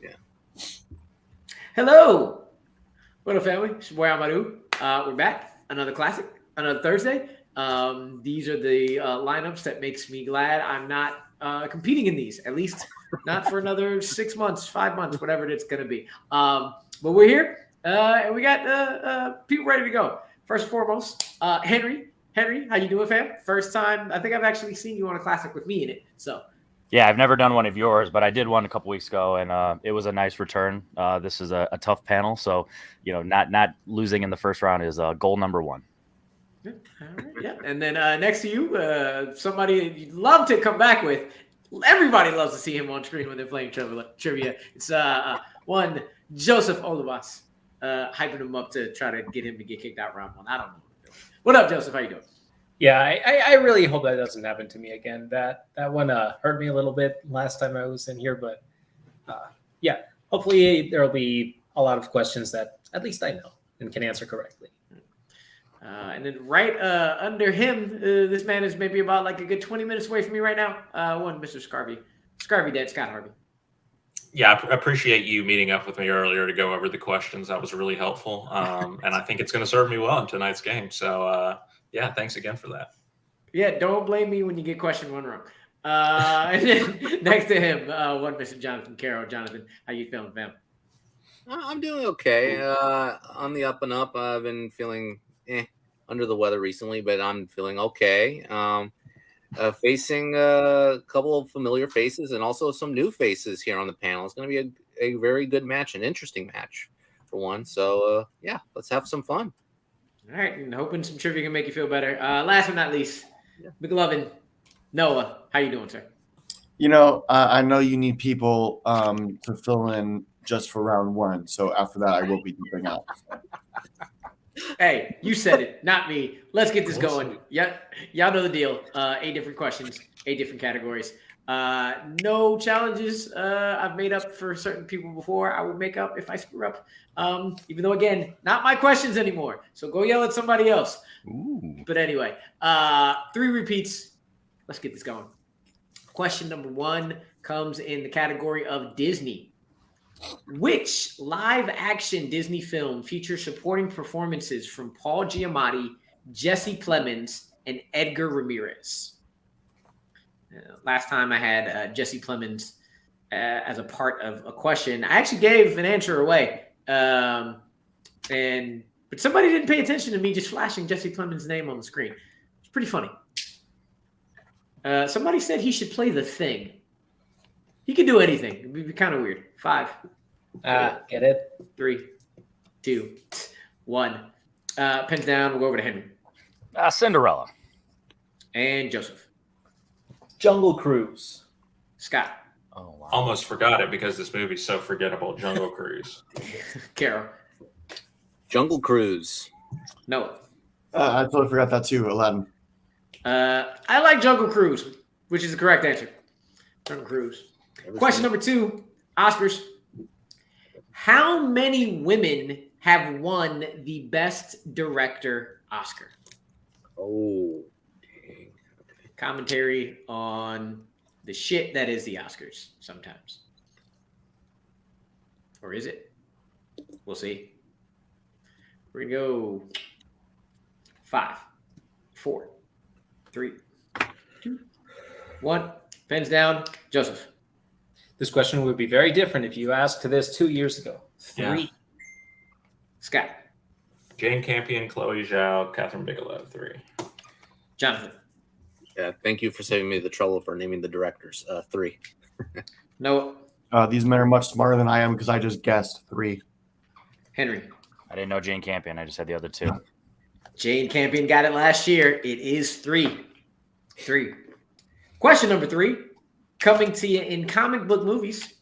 Yeah. Hello. What up, family? It's your boy Amaru. We're back. Another classic. Another Thursday. These are the lineups that makes me glad I'm not competing in these. At least not for another 6 months, 5 months, whatever it's going to be. But we're here, and we got people ready to go. First and foremost, Henry. Henry, how you doing, fam? First time. I think I've actually seen you on a classic with me in it. So Yeah, I've never done one of yours, but I did one a couple weeks ago, and it was a nice return. This is a tough panel, so not losing in the first round is goal number one. all right, yeah. And then next to you, somebody you'd love to come back with. Everybody loves to see him on screen when they're playing trivia. It's one Joseph Olivas, hyping him up to try to get him to get kicked out round one. I don't know what I'm doing. What up, Joseph? How you doing? Yeah, I really hope that doesn't happen to me again. That one hurt me a little bit last time I was in here, but yeah, hopefully there'll be a lot of questions that at least I know and can answer correctly. And then right under him, this man is maybe about like a good 20 minutes away from me right now. One Mr. Scarvy Dad, Scott Harvey. Yeah, I appreciate you meeting up with me earlier to go over the questions. That was really helpful, and I think it's going to serve me well in tonight's game. So. Yeah, thanks again for that. Yeah, don't blame me when you get question one wrong. And then next to him, one Mr. Jonathan Carroll. Jonathan, how you feeling, fam? I'm doing okay. On the up and up. I've been feeling under the weather recently, but I'm feeling okay. Facing a couple of familiar faces and also some new faces here on the panel. It's going to be a very good match, an interesting match for one. So, yeah, let's have some fun. All right, and hoping some trivia can make you feel better. Last but not least, McLovin, Noah, how you doing, sir? I know you need people to fill in just for round one. So after that, I will be dipping out. Hey, you said it, not me. Let's get this going. Yeah, y'all know the deal. 8 different questions, 8 different categories. No challenges I've made up for certain people before. I will make up if I screw up. Even though, again, not my questions anymore. So go yell at somebody else. Ooh. But anyway, 3 repeats. Let's get this going. Question number 1 comes in the category of Disney. Which live-action Disney film features supporting performances from Paul Giamatti, Jesse Plemmons, and Edgar Ramirez? Last time I had Jesse Plemmons as a part of a question. I actually gave an answer away. But somebody didn't pay attention to me just flashing Jesse Plemons' name on the screen. It's pretty funny. Somebody said he should play The Thing. He could do anything. It'd be kind of weird. 5. Get it? 3, 2, 1. Pens down. We'll go over to Henry. Cinderella. And Joseph. Jungle Cruise. Scott. Oh, wow. Almost forgot it because this movie's so forgettable. Jungle Cruise. Carol. Jungle Cruise. No. I totally forgot that too, Aladdin. I like Jungle Cruise, which is the correct answer. Jungle Cruise. Question number 2, Oscars. How many women have won the Best Director Oscar? Oh, dang. Commentary on the shit that is the Oscars sometimes. Or is it? We'll see. We're going to go 5, 4, 3, 2, 1. Pens down. Joseph. This question would be very different if you asked this 2 years ago. 3. Yeah. Scott. Jane Campion, Chloe Zhao, Catherine Bigelow, 3. Jonathan. Yeah, thank you for saving me the trouble for naming the directors. 3. Noah. These men are much smarter than I am because I just guessed 3. Henry. I didn't know Jane Campion. I just had the other 2. Jane Campion got it last year. It is 3. 3. Question number 3, coming to you in comic book movies.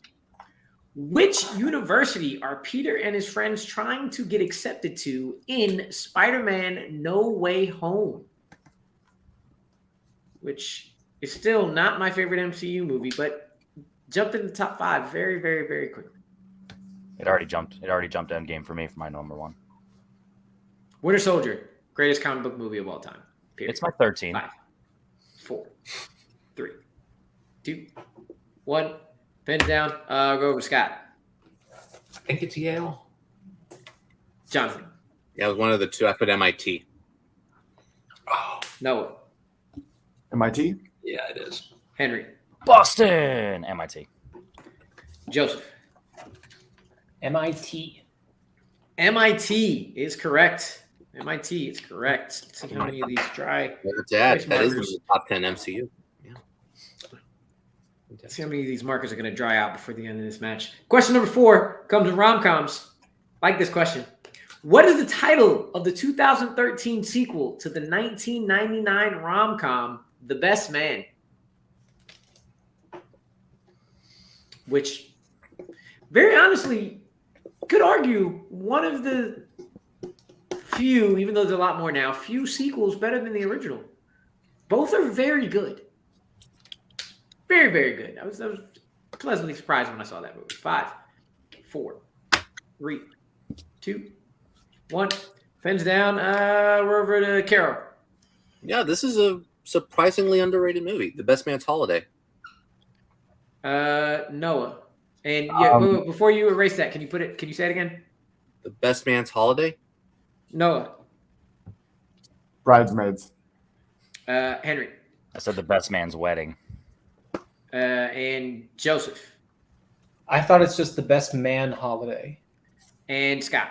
Which university are Peter and his friends trying to get accepted to in Spider-Man No Way Home? Which is still not my favorite MCU movie, but jumped in the top 5 very, very, very quickly. It already jumped Endgame for me for my number 1. Winter Soldier, greatest comic book movie of all time. Period. It's my 13. 5, 4, 3, 2, 1. Pins down. Go over to Scott. think it's Yale. Jonathan. Yeah, it was one of the two. I put MIT. Oh, Noah. MIT? yeah, it is. Henry. Boston, MIT. Joseph. MIT. MIT is correct. MIT is correct. Let's see how many of these dry. That is one of markers. the top 10 MCU. Yeah. Let's see how many of these markers are going to dry out before the end of this match. Question number 4 comes to rom-coms. Like this question. What is the title of the 2013 sequel to the 1999 rom-com The Best Man? Which, very honestly, could argue one of the few, even though there's a lot more now, few sequels better than the original. Both are very good. Very, very good. I was pleasantly surprised when I saw that movie. 5, 4, 3, 2, 1. Pens down. We're over to Carol. Yeah, this is a surprisingly underrated movie. The Best Man's Holiday. Noah. And yeah, wait, before you erase that, can you say it again? The Best Man's Holiday? Noah. Bridesmaids. Henry. I said The Best Man's Wedding. And Joseph. I thought it's just The Best Man Holiday. And Scott.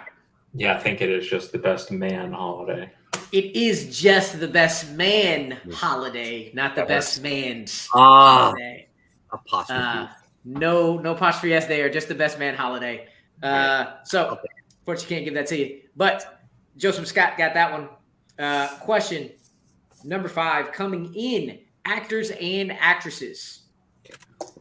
Yeah, I think it is just The Best Man Holiday. It is just The Best Man Holiday, not The That Best Man's Ah, Holiday. apostrophe. No apostrophe S there, just The Best Man Holiday. So, unfortunately, can't give that to you. But Joseph Scott got that one. Question number 5, coming in, actors and actresses.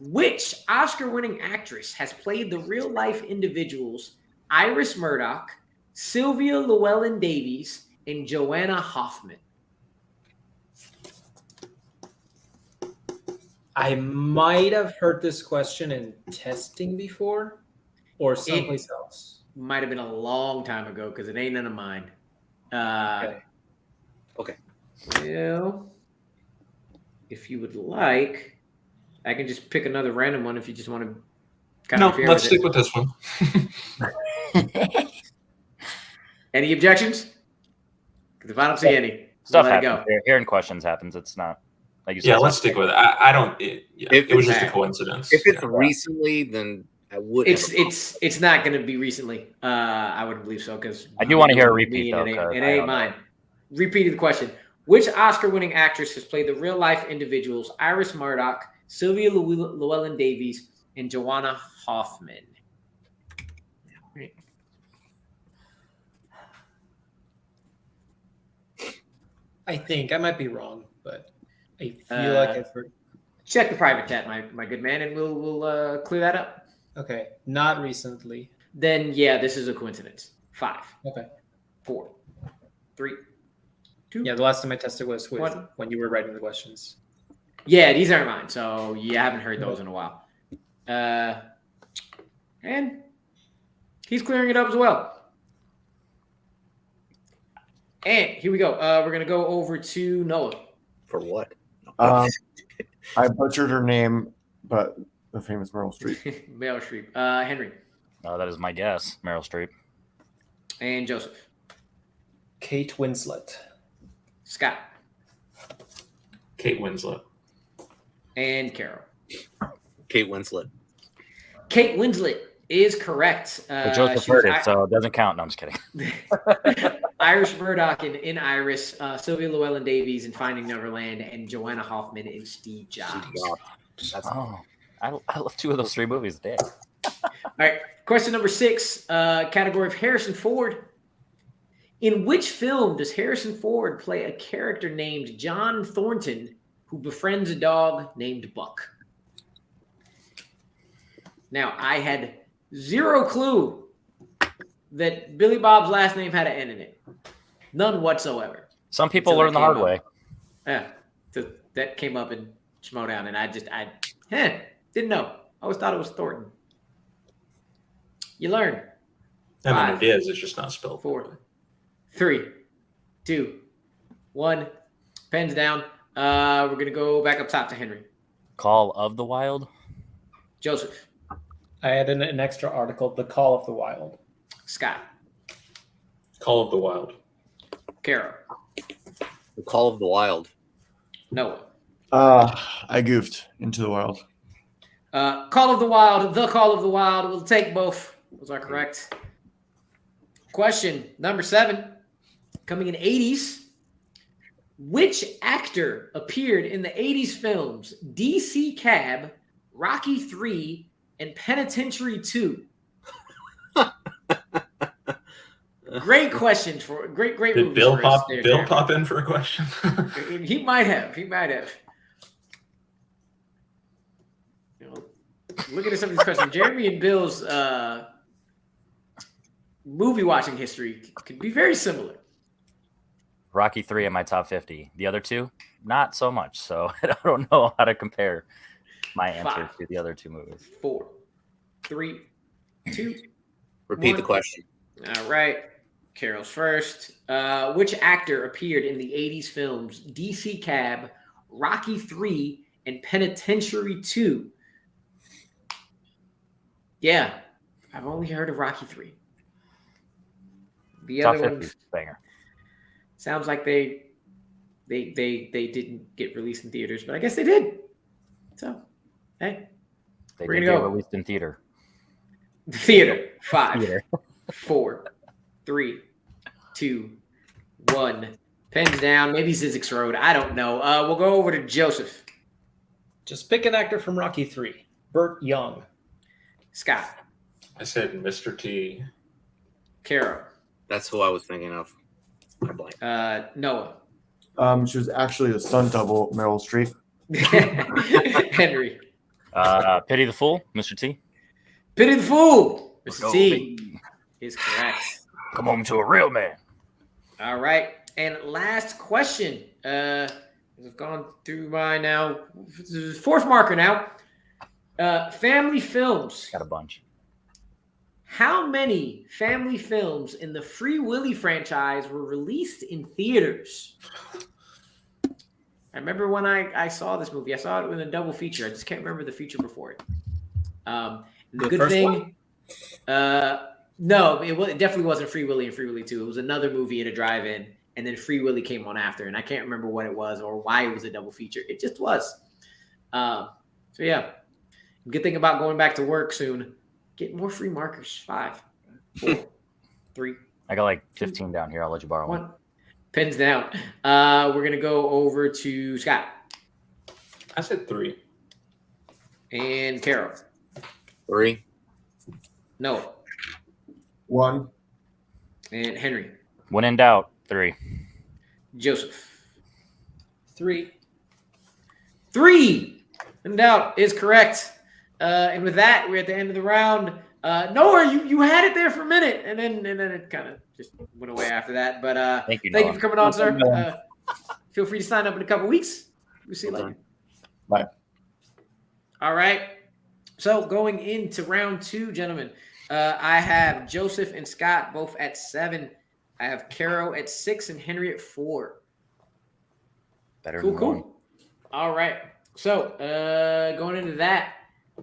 Which Oscar-winning actress has played the real-life individuals Iris Murdoch, Sylvia Llewellyn-Davies, and Joanna Hoffman? I might have heard this question in testing before or someplace else. Might have been a long time ago because it ain't none of mine. Okay. Well, if you would like, I can just pick another random one if you just want to. No, let's stick with this one. Any objections? Because if I don't see any, Stuff let it happens. go. Hearing questions happens. It's not like you said. Yeah, let's stick with it. I don't. If It was just it's- a coincidence. If it's Yeah. recently, then I would. It's not going to be recently. I wouldn't believe so because I do want to hear a repeat though. It 'cause ain't, I don't know. mine. Repeating the question: which Oscar-winning actress has played the real-life individuals Iris Murdoch, Sylvia Llewellyn-Davies, and Joanna Hoffman? I think I might be wrong, but I feel like I've heard. Check the private chat, my good man, and we'll clear that up. Okay, not recently. Then yeah, this is a coincidence. 5, Okay. 4, 3, 2. Yeah, the last time I tested was with What? when you were writing the questions. Yeah, these aren't mine, so you haven't heard those in a while. And he's clearing it up as well. And here we go. We're gonna go over to Noah. For what? I butchered her name, but the famous Meryl Streep. Meryl Streep. Henry That is my guess. Meryl Streep. and Joseph. Kate Winslet. Scott Kate Winslet. and Carol. Kate Winslet. Kate Winslet is correct. But Joseph she was heard it, so it doesn't count. No, I'm just kidding. Irish Murdoch in Iris, Sylvia Llewellyn-Davies in Finding Neverland, and Joanna Hoffman in Steve Jobs. That's Oh, I love 2 of those 3 movies. Damn. All right, question number 6, category of Harrison Ford. In which film does Harrison Ford play a character named John Thornton who befriends a dog named Buck? Now, I had 0 clue that Billy Bob's last name had an N in it. None whatsoever. Some people Until learn the that hard came way. up. Yeah, so that came up in Schmodown, and I didn't know. I always thought it was Thornton. You learn. I mean, 5, it is. It's just not spelled. 4, 3, 2, 1. Pens down. We're going to go back up top to Henry. Call of the Wild. Joseph. I added an extra article, The Call of the Wild. Scott. Call of the Wild. Carol. The Call of the Wild. Noah. I goofed. Into the Wild. Call of the Wild. The Call of the Wild. We'll take both. Those are correct. Question number 7. Coming in 80s. Which actor appeared in the 80s films DC Cab, Rocky 3, and Penitentiary 2? Great question for great Did movie Bill for us pop there, Bill Jeremy. pop in for a question? He might have. You know, look at some of these questions. Jeremy and Bill's movie watching history could be very similar. Rocky 3 in my top 50. The other two, not so much. So I don't know how to compare my answer 5, to the other two movies. 4, 3, 2. Repeat 1. the question. All right. Carol's first. Which actor appeared in the 80s films DC Cab, Rocky 3, and Penitentiary 2? Yeah, I've only heard of Rocky 3. The Top other 50 ones banger. sounds like they didn't get released in theaters, but I guess they did. So, hey, They We're did gonna get go. released in theater. theater. 5, Theater. 4, 3, 2, 1. Pens down. Maybe Zizix Road. I don't know. We'll go over to Joseph. Just pick an actor from Rocky 3. Burt Young. Scott. I said Mr. T. Carol. That's who I was thinking of. I blank. Noah. She was actually a stunt double, Meryl Streep. Henry. Pity the Fool, Mr. T. Pity the Fool. Let's Mr. go, T baby. is correct. Come home to a real man. All right. And last question. We've gone through my now. Fourth marker now. Family films. Got a bunch. How many family films in the Free Willy franchise were released in theaters? I remember when I saw this movie. I saw it in a double feature. I just can't remember the feature before it. The good first thing, no, it definitely wasn't Free Willy and Free Willy 2. It was another movie at a drive-in, and then Free Willy came on after, and I can't remember what it was or why it was a double feature. It just was. So yeah, good thing about going back to work soon. Get more free markers. 5, 4, 3, I got like 15 down here. I'll let you borrow one. 1. Pens down. We're gonna go over to Scott I said 3. and Carol. 3. Noah 1. and Henry. When in doubt, 3. Joseph. 3. 3 in doubt is correct. And with that, we're at the end of the round. Noah, you had it there for a minute, and then it kind of just went away after that. But Thank you, thank you Noah. for coming on, sir. Feel free to sign up in a couple weeks. We'll see you later. Bye. All right. So going into round 2, gentlemen, I have Joseph and Scott both at 7. I have Caro at 6 and Henry at 4. Better Cool, than one. cool. All right. So going into that,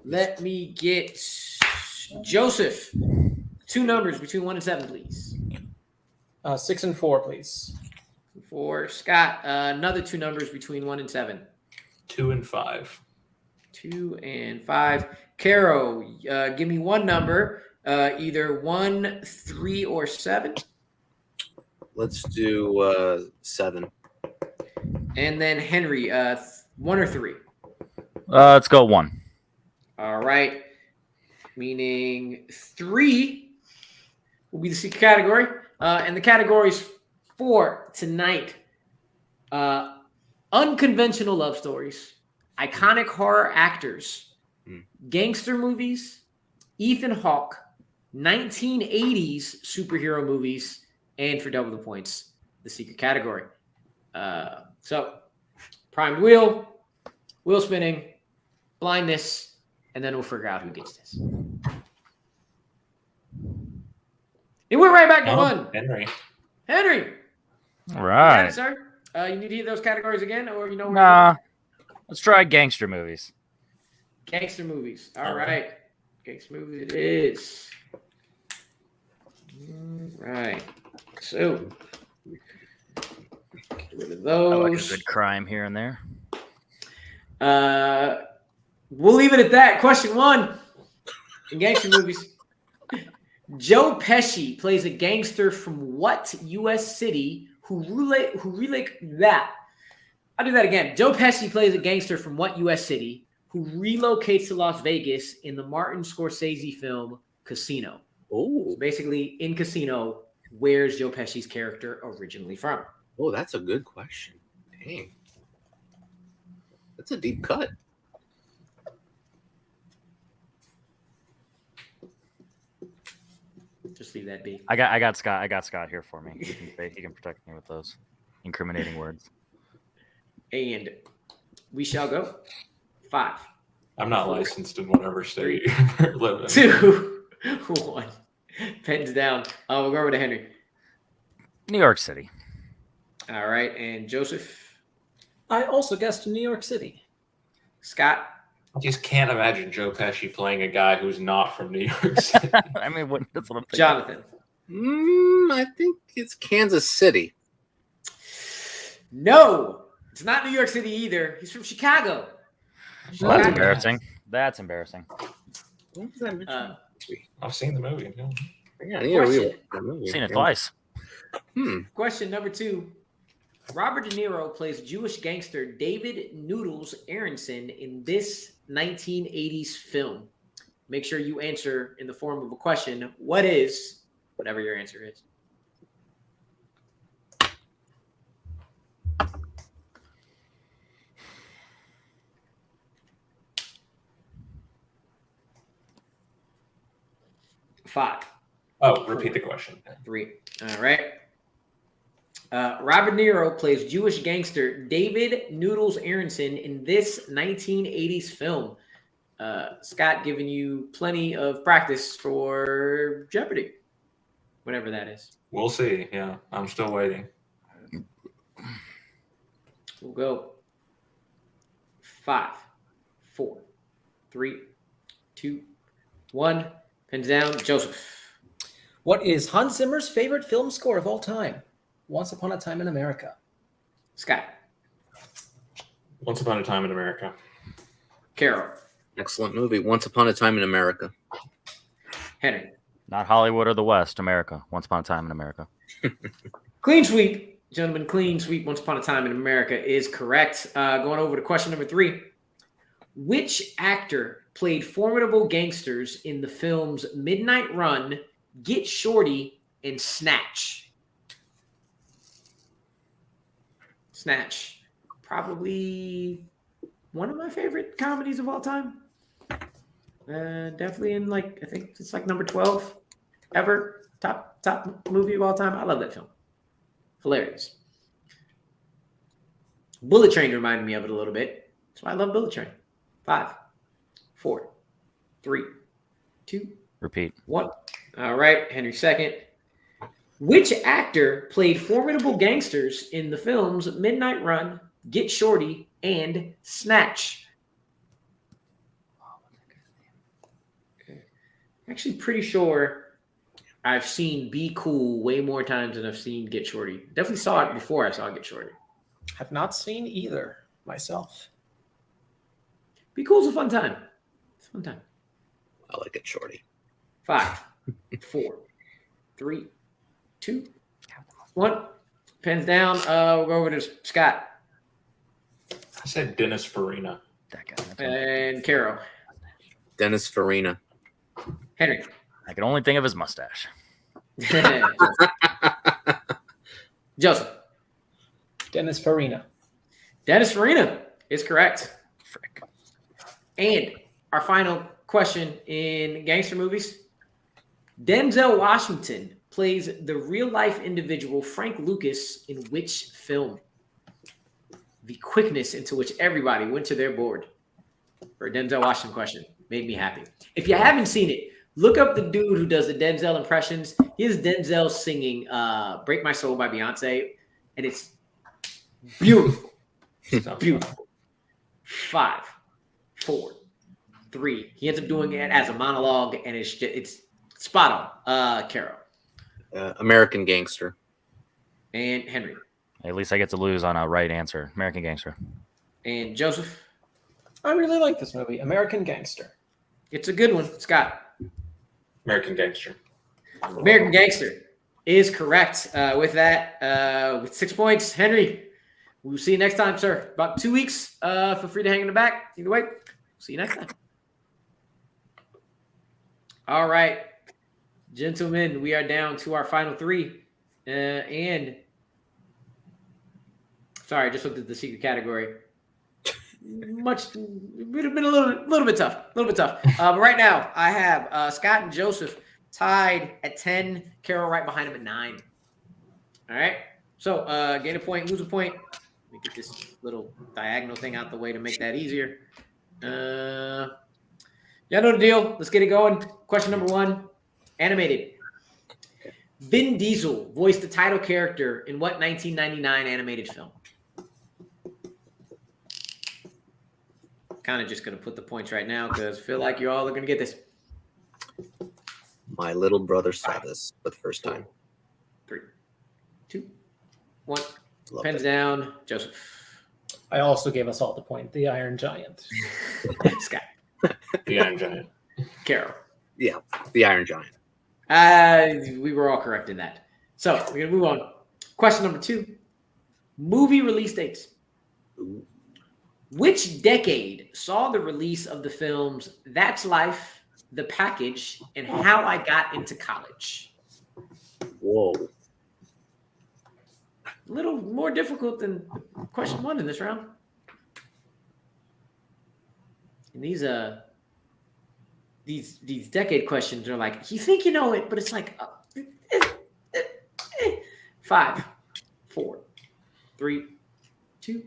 let me get Joseph 2 numbers between 1 and 7, please. 6 and 4, please. For Scott, another 2 numbers between 1 and 7. 2 and 5. 2 and 5. Caro, give me 1 number, either 1, 3, or 7. Let's do 7. And then Henry, 1 or 3. Let's go 1. All right. Meaning 3 will be the secret category. And the categories for tonight, unconventional love stories, iconic horror actors, gangster movies, Ethan Hawke, 1980s superhero movies, and for double the points, the secret category. So, primed wheel spinning, blindness, and then we'll figure out who gets this. It went right back to 1. Henry. Henry. All You got right. it, sir. You need to hear those categories again, or you know Nah. Let's try gangster movies. Gangster movies. All right. Gangster Movies it is. All right. So, get rid of I like a those. good crime here and there. We'll leave it at that. Question 1 in Gangster Movies. Joe Pesci plays a gangster from what U.S. city who that? I'll do that again. Joe Pesci plays a gangster from what U.S. city who relocates to Las Vegas in the Martin Scorsese film Casino? Oh, Basically, in Casino, where's Joe Pesci's character originally from? oh, that's a good question. Dang, that's a deep cut. Just leave that be. I got Scott here for me. He can protect me with those incriminating words. And we shall go. 5, I'm not licensed in whatever state you live in. 2, 1. Pens down. We'll go over to Henry. New York City. All right, and Joseph. I also guessed New York City. Scott. I just can't imagine Joe Pesci playing a guy who's not from New York City. I mean, that's what I'm thinking. Jonathan. I think it's Kansas City. No, it's not New York City either. He's from Chicago. Well, that's embarrassing. That's embarrassing. What was that mentioned? I've seen the movie. Yeah, I need to rewatch that movie. Seen it twice. Question number 2. Robert De Niro plays Jewish gangster David Noodles Aronson in this 1980s film. Make sure you answer in the form of a question. What is, whatever your answer is? Five. Oh, repeat the question. 3. All right. Robert De Niro plays Jewish gangster David Noodles Aronson in this 1980s film. Scott giving you plenty of practice for Jeopardy, whatever that is. We'll see. Yeah, I'm still waiting. We'll go 5, 4, 3, 2, 1. Pins down. Joseph. What is Hans Zimmer's favorite film score of all time? Once Upon a Time in America. Scott. Once Upon a Time in America. Carol. Excellent movie. Once Upon a Time in America. Henry. Not Hollywood or the West, America. Once Upon a Time in America. Clean sweep. Gentlemen, clean sweep. Once Upon a Time in America is correct. Going over to question number 3. Which actor played formidable gangsters in the films Midnight Run, Get Shorty, and Snatch? Snatch. Probably one of my favorite comedies of all time. Definitely in I think it's number 12 ever. Top movie of all time. I love that film. Hilarious. Bullet Train reminded me of it a little bit. That's why I love Bullet Train. 5, 4, 3, 2, Repeat. 1. All right, Henry second. Which actor played formidable gangsters in the films Midnight Run, Get Shorty, and Snatch? Actually, pretty sure I've seen Be Cool way more times than I've seen Get Shorty. Definitely saw it before I saw Get Shorty. Have not seen either myself. Be Cool's a fun time. It's a fun time. I like it, Shorty. 5, 4, 3, 2, 1. Pens down. We'll go over to Scott. I said Dennis Farina. That guy. And Carol. Dennis Farina. Henry. I can only think of his mustache. Joseph. Dennis Farina. Dennis Farina is correct. Frick. And our final question in gangster movies. Denzel Washington plays the real-life individual Frank Lucas in which film? The quickness into which everybody went to their board for a Denzel Washington question made me happy. If you haven't seen it, look up the dude who does the Denzel impressions. Here's Denzel singing Break My Soul by Beyonce, and it's beautiful. Beautiful. 5, 4, 3. He ends up doing it as a monologue, and it's spot on. Carol. American Gangster. And Henry. At least I get to lose on a right answer. American Gangster. And Joseph. I really like this movie, American Gangster. It's a good one. Scott. American Gangster. American Gangster is correct. With that, with 6 points, Henry. We'll see you next time, sir. About 2 weeks. Feel free to hang in the back. Either way, see you next time. All right, gentlemen, we are down to our final 3. And sorry, I just looked at the secret category. It would have been a little bit tough. But right now, I have Scott and Joseph tied at 10. Carol right behind him at 9. All right. So gain a point, lose a point. Let me get this little diagonal thing out the way to make that easier. Y'all know the deal. Let's get it going. Question number 1. Animated. Vin Diesel voiced the title character in what 1999 animated film? Kind of just going to put the points right now because I feel like you all are going to get this. My little brother saw this for the first time. 3, 2, 1. Love Pens it. down. Joseph. I also gave us all the point. The Iron Giant. Scott. The Iron Giant. Carol. Yeah, the Iron Giant. We were all correct in that. So we're going to move on. Question number 2. Movie release dates. Ooh. Which decade saw the release of the films That's Life, The Package, and How I Got Into College? Whoa. A little more difficult than question 1 in this round. And these decade questions are like, you think you know it, but it's like 5, 4, 3, 2,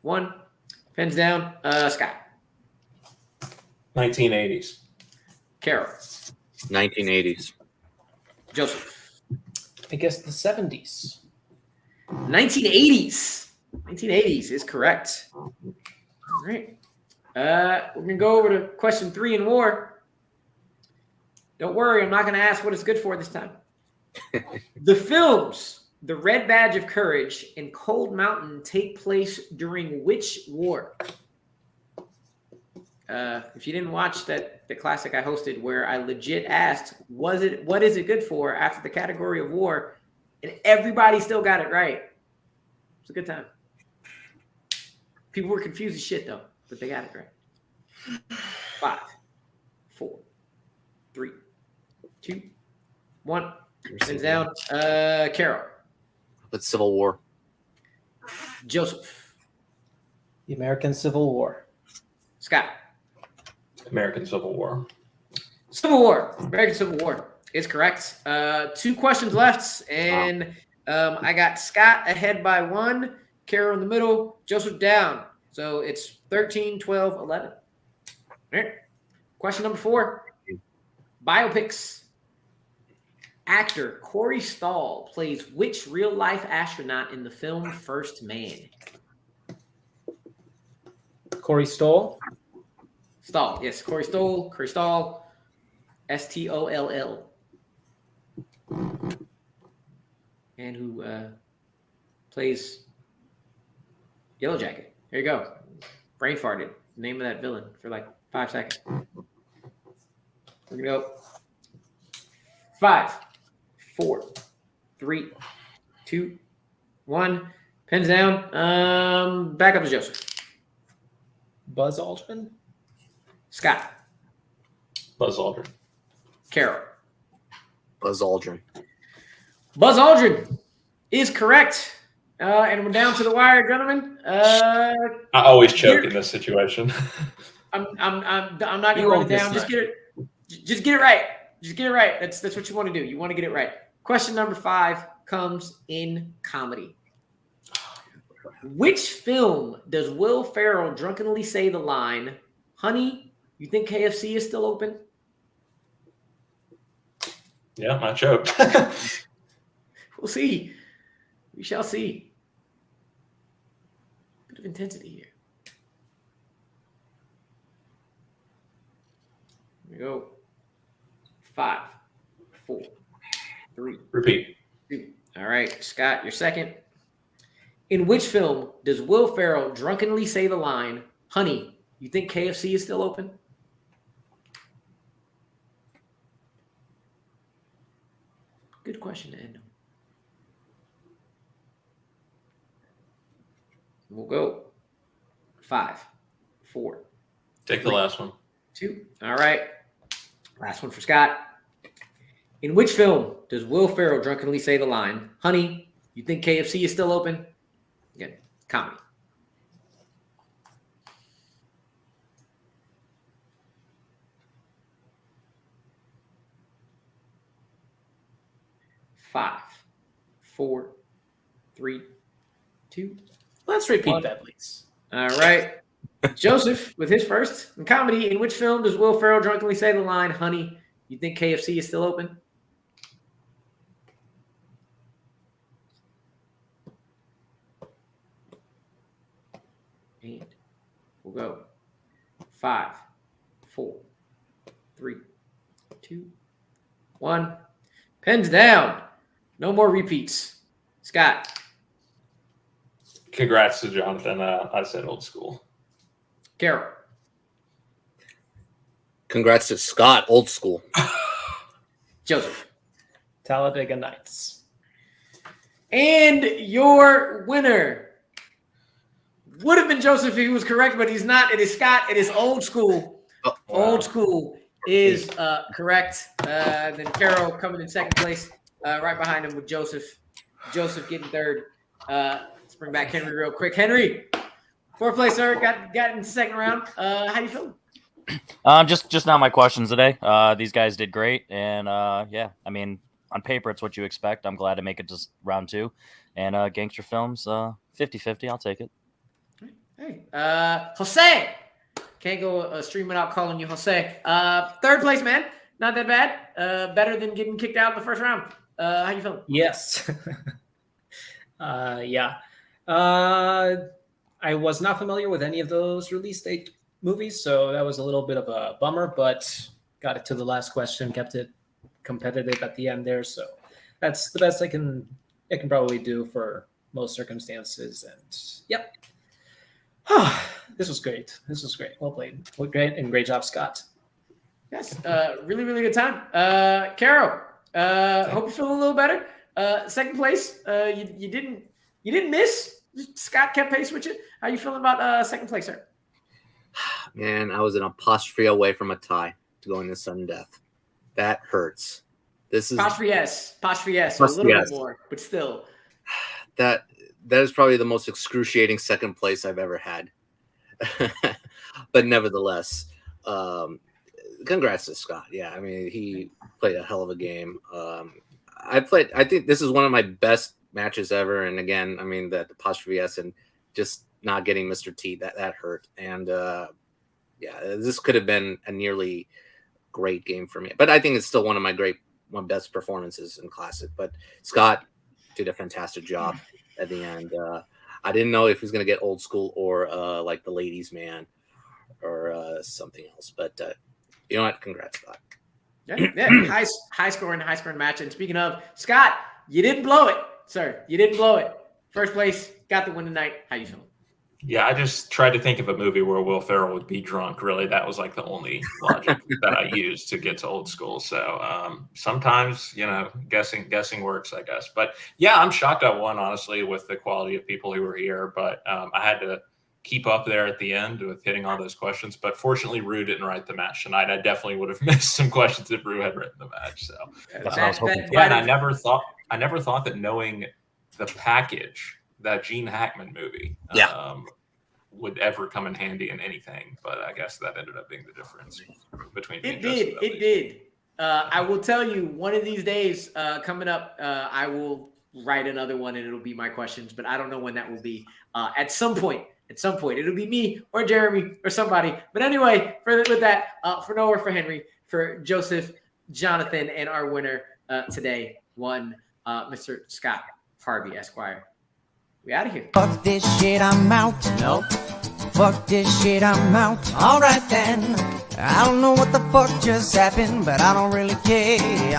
1. Pens down. Scott. 1980s. Carol. 1980s. Joseph. I guess the 70s. 1980s. 1980s is correct. All right. We're going to go over to question 3 in war. Don't worry, I'm not going to ask what it's good for this time. The films The Red Badge of Courage and Cold Mountain take place during which war? If you didn't watch the classic I hosted where I legit asked, what is it good for after the category of war? And everybody still got it right. It's a good time. People were confused as shit though, but they got it right. 5, 4, 3, 2, 1. Hands down. Carol. But Civil War. Joseph. The American Civil War. Scott. American Civil War. Civil War. American Civil War is correct. 2 questions left, and I got Scott ahead by 1, Carol in the middle, Joseph down. So it's 13, 12, 11. All right. Question number 4. Biopics. Actor Corey Stoll plays which real-life astronaut in the film First Man? Corey Stoll. Stoll, yes. Corey Stoll. Stoll. And who plays Yellow Jacket. There you go. Brain farted. Name of that villain for like 5 seconds. We're going to go 5, 4, 3, 2, 1. Pens down. Back up to Joseph. Buzz Aldrin. Scott. Buzz Aldrin. Carol. Buzz Aldrin. Buzz Aldrin is correct. And we're down to the wire, gentlemen. I always choke in this situation. I'm not gonna run it down. Just get it right. Just get it right. That's what you want to do. You want to get it right. Question number 5 comes in comedy. Which film does Will Ferrell drunkenly say the line, "Honey, you think KFC is still open?" Yeah, I choked. We'll see. We shall see. Bit of intensity here. we go. 5, 4, 3. Repeat. 2. All right, Scott, you're second. In which film does Will Ferrell drunkenly say the line, "Honey, you think KFC is still open"? Good question to end on. We'll go 5, 4. Take the last one. 2. All right. Last one for Scott. In which film does Will Ferrell drunkenly say the line, "Honey, you think KFC is still open"? Again, comedy. Five, 4, 3, 2. Let's repeat 1. that, please. All right. Joseph, with his first. In comedy, in which film does Will Ferrell drunkenly say the line, "Honey, you think KFC is still open"? And we'll go 5, 4, 3, 2, 1. Pens down. No more repeats. Scott. Congrats to Jonathan. I said Old School. Carol. Congrats to Scott, Old School. Joseph. Talladega Nights. And your winner would have been Joseph if he was correct, but he's not. It is Scott. It is Old School. Oh, Old School is correct. Then Carol coming in second place, right behind him with Joseph. Joseph getting third. Let's bring back Henry real quick. Henry, fourth place, sir. Got into second round. How you feeling? Just not my questions today. These guys did great, and yeah, I mean, on paper, it's what you expect. I'm glad to make it to round 2, and gangster films, 50-50. I'll take it. Hey, Jose. Can't go a stream without calling you Jose. Third place, man. Not that bad. Better than getting kicked out in the first round. How you feeling? Yes. Yeah. I was not familiar with any of those release date movies, so that was a little bit of a bummer, but got it to the last question, kept it competitive at the end there. So that's the best I can probably do for most circumstances. And yep. This was great. Well played. Well, great job, Scott. Yes. Really, really good time. Carol, hope you're feeling a little better. Second place. You didn't miss. Scott kept pace with you. How you feeling about second place, sir? Man, I was an apostrophe away from a tie to going to sudden death. That hurts. This is Apostrophe S, a little bit more, but still. That is probably the most excruciating second place I've ever had. But nevertheless, congrats to Scott. Yeah, I mean, he played a hell of a game. I think this is one of my best matches ever. And again, I mean, that apostrophe S and just not getting Mr. T, that hurt. And yeah, this could have been a nearly great game for me. But I think it's still one of my best performances in Classic. But Scott did a fantastic job at the end. I didn't know if he was going to get Old School or like the Ladies' Man or something else. But you know what? Congrats, Scott. Yeah. high scoring match. And speaking of, Scott, you didn't blow it, sir. You didn't blow it. First place, got the win tonight. How you feeling? Yeah, I just tried to think of a movie where Will Ferrell would be drunk. Really, that was like the only logic that I used to get to Old School. So sometimes, guessing works, I guess. But yeah, I'm shocked I won, honestly, with the quality of people who were here. But I had to keep up there at the end with hitting all those questions. But fortunately, Rue didn't write the match tonight. I definitely would have missed some questions if Rue had written the match. So that's what I was hoping for. Yeah, and I never thought that knowing the package, that Gene Hackman movie, would ever come in handy in anything. But I guess that ended up being the difference between me and Joseph. It did. I will tell you, one of these days coming up, I will write another one and it'll be my questions, but I don't know when that will be. At some point, it'll be me or Jeremy or somebody. But anyway, with that, for Noah or for Henry, for Joseph, Jonathan, and our winner today, Mr. Scott Harvey, Esquire. We out of here. Fuck this shit, I'm out. Nope. Fuck this shit, I'm out. All right then. I don't know what the fuck just happened, but I don't really care.